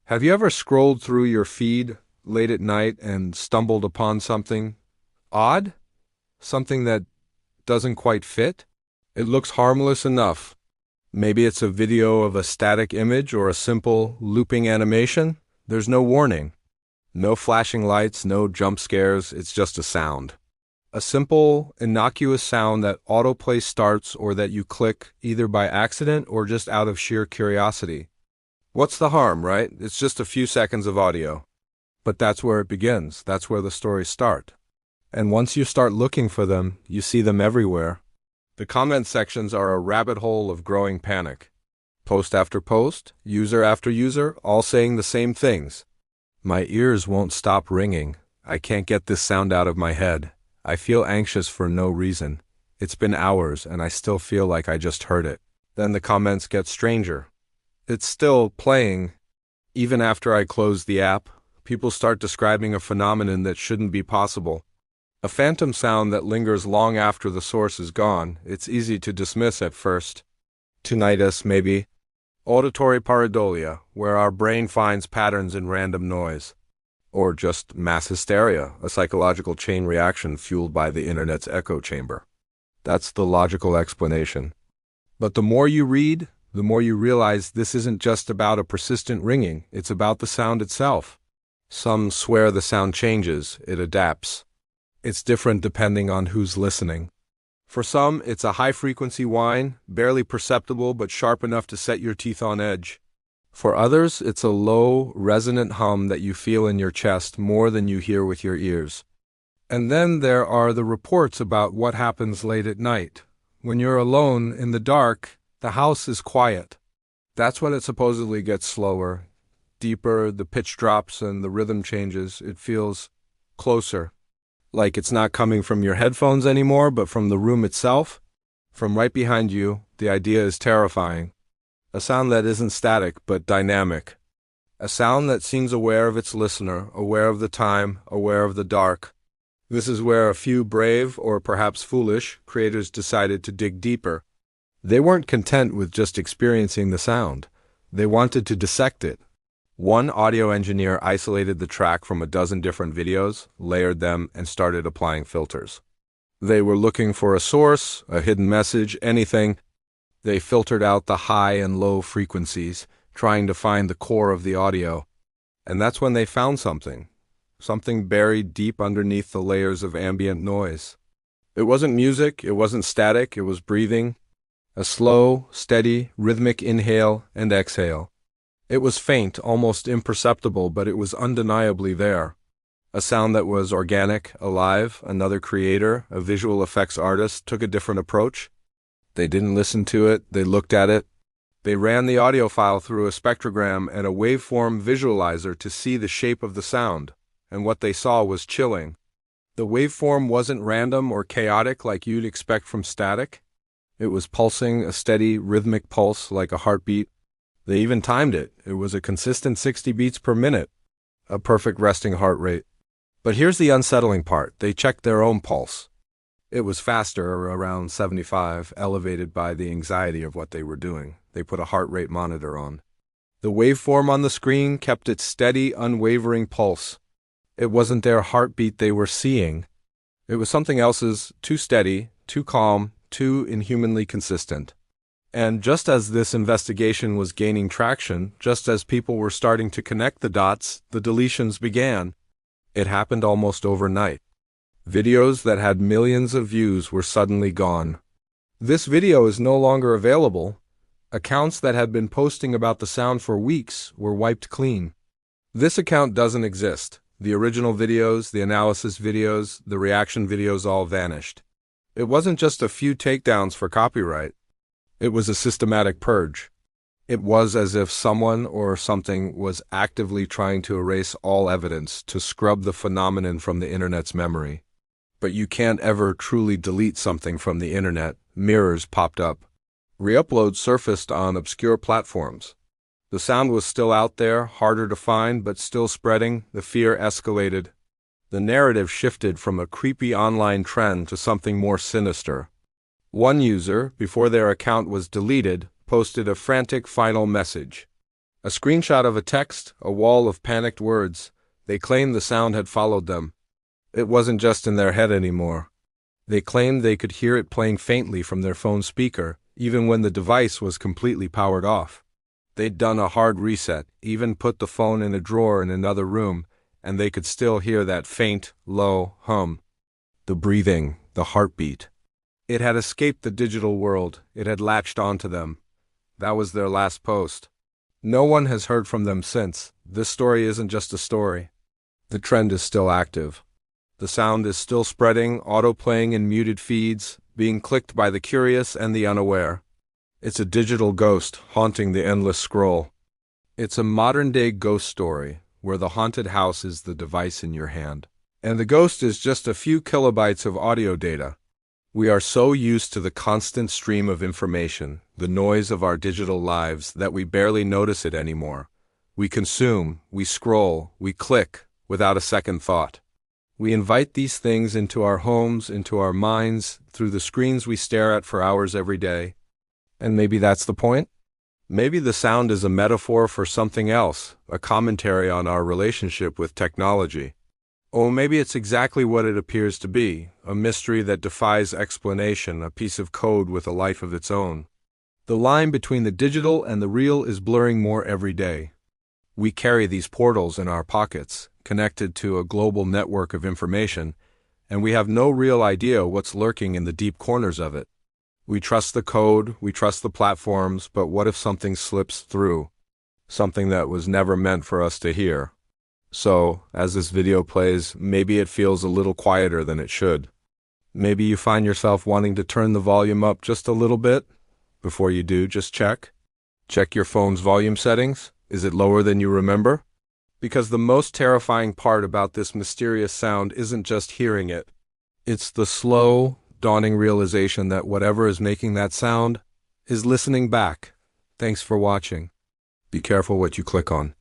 Have you ever scrolled through your feed late at night and stumbled upon something odd? Something that doesn't quite fit? It looks harmless enough. Maybe it's a video of a static image or a simple looping animation. There's no warning. No flashing lights, no jump scares, it's just a sound. A simple, innocuous sound that autoplay starts or that you click either by accident or just out of sheer curiosity. What's the harm, right? It's just a few seconds of audio. But that's where it begins. That's where the stories start. And once you start looking for them, you see them everywhere. The comment sections are a rabbit hole of growing panic. Post after post, user after user, all saying the same things. My ears won't stop ringing. I can't get this sound out of my head. I feel anxious for no reason. It's been hours and I still feel like I just heard it. Then the comments get stranger. It's still playing. Even after I close the app, people start describing a phenomenon that shouldn't be possible. A phantom sound that lingers long after the source is gone. It's easy to dismiss at first. Tinnitus, maybe. Auditory pareidolia, where our brain finds patterns in random noise. Or just mass hysteria, a psychological chain reaction fueled by the internet's echo chamber. That's the logical explanation. But the more you read, the more you realize this isn't just about a persistent ringing, it's about the sound itself. Some swear the sound changes, it adapts. It's different depending on who's listening. For some, it's a high-frequency whine, barely perceptible but sharp enough to set your teeth on edge. For others, it's a low, resonant hum that you feel in your chest more than you hear with your ears. And then there are the reports about what happens late at night. When you're alone in the dark, the house is quiet. That's when it supposedly gets slower, deeper, the pitch drops and the rhythm changes. It feels closer. Like it's not coming from your headphones anymore, but from the room itself. From right behind you, the idea is terrifying. A sound that isn't static, but dynamic. A sound that seems aware of its listener, aware of the time, aware of the dark. This is where a few brave, or perhaps foolish, creators decided to dig deeper. They weren't content with just experiencing the sound. They wanted to dissect it. One audio engineer isolated the track from a dozen different videos, layered them, and started applying filters. They were looking for a source, a hidden message, anything. They filtered out the high and low frequencies, trying to find the core of the audio. And that's when they found something. Something buried deep underneath the layers of ambient noise. It wasn't music, it wasn't static, it was breathing. A slow, steady, rhythmic inhale and exhale. It was faint, almost imperceptible, but it was undeniably there. A sound that was organic, alive. Another creator, a visual effects artist, took a different approach. They didn't listen to it, they looked at it. They ran the audio file through a spectrogram and a waveform visualizer to see the shape of the sound, and what they saw was chilling. The waveform wasn't random or chaotic like you'd expect from static. It was pulsing, a steady, rhythmic pulse like a heartbeat. They even timed it. It was a consistent 60 beats per minute, a perfect resting heart rate. But here's the unsettling part. They checked their own pulse. It was faster, around 75, elevated by the anxiety of what they were doing. They put a heart rate monitor on. The waveform on the screen kept its steady, unwavering pulse. It wasn't their heartbeat they were seeing. It was something else's, too steady, too calm, too inhumanly consistent. And just as this investigation was gaining traction, just as people were starting to connect the dots, the deletions began. It happened almost overnight. Videos that had millions of views were suddenly gone. This video is no longer available. Accounts that had been posting about the sound for weeks were wiped clean. This account doesn't exist. The original videos, the analysis videos, the reaction videos all vanished. It wasn't just a few takedowns for copyright. It was a systematic purge. It was as if someone or something was actively trying to erase all evidence, to scrub the phenomenon from the internet's memory. But you can't ever truly delete something from the internet. Mirrors popped up. Reuploads surfaced on obscure platforms. The sound was still out there, harder to find, but still spreading. The fear escalated. The narrative shifted from a creepy online trend to something more sinister. One user, before their account was deleted, posted a frantic final message. A screenshot of a text, a wall of panicked words. They claimed the sound had followed them. It wasn't just in their head anymore. They claimed they could hear it playing faintly from their phone speaker, even when the device was completely powered off. They'd done a hard reset, even put the phone in a drawer in another room, and they could still hear that faint, low hum. The breathing, the heartbeat. It had escaped the digital world. It had latched onto them. That was their last post. No one has heard from them since. This story isn't just a story. The trend is still active. The sound is still spreading, auto-playing in muted feeds, being clicked by the curious and the unaware. It's a digital ghost haunting the endless scroll. It's a modern-day ghost story, where the haunted house is the device in your hand, and the ghost is just a few kilobytes of audio data. We are so used to the constant stream of information, the noise of our digital lives, that we barely notice it anymore. We consume, we scroll, we click, without a second thought. We invite these things into our homes, into our minds, through the screens we stare at for hours every day. And maybe that's the point? Maybe the sound is a metaphor for something else, a commentary on our relationship with technology. Or maybe it's exactly what it appears to be, a mystery that defies explanation, a piece of code with a life of its own. The line between the digital and the real is blurring more every day. We carry these portals in our pockets, connected to a global network of information, and we have no real idea what's lurking in the deep corners of it. We trust the code, we trust the platforms, but what if something slips through? Something that was never meant for us to hear. So, as this video plays, maybe it feels a little quieter than it should. Maybe you find yourself wanting to turn the volume up just a little bit. Before you do, just check. Check your phone's volume settings. Is it lower than you remember? Because the most terrifying part about this mysterious sound isn't just hearing it. It's the slow, dawning realization that whatever is making that sound is listening back. Thanks for watching. Be careful what you click on.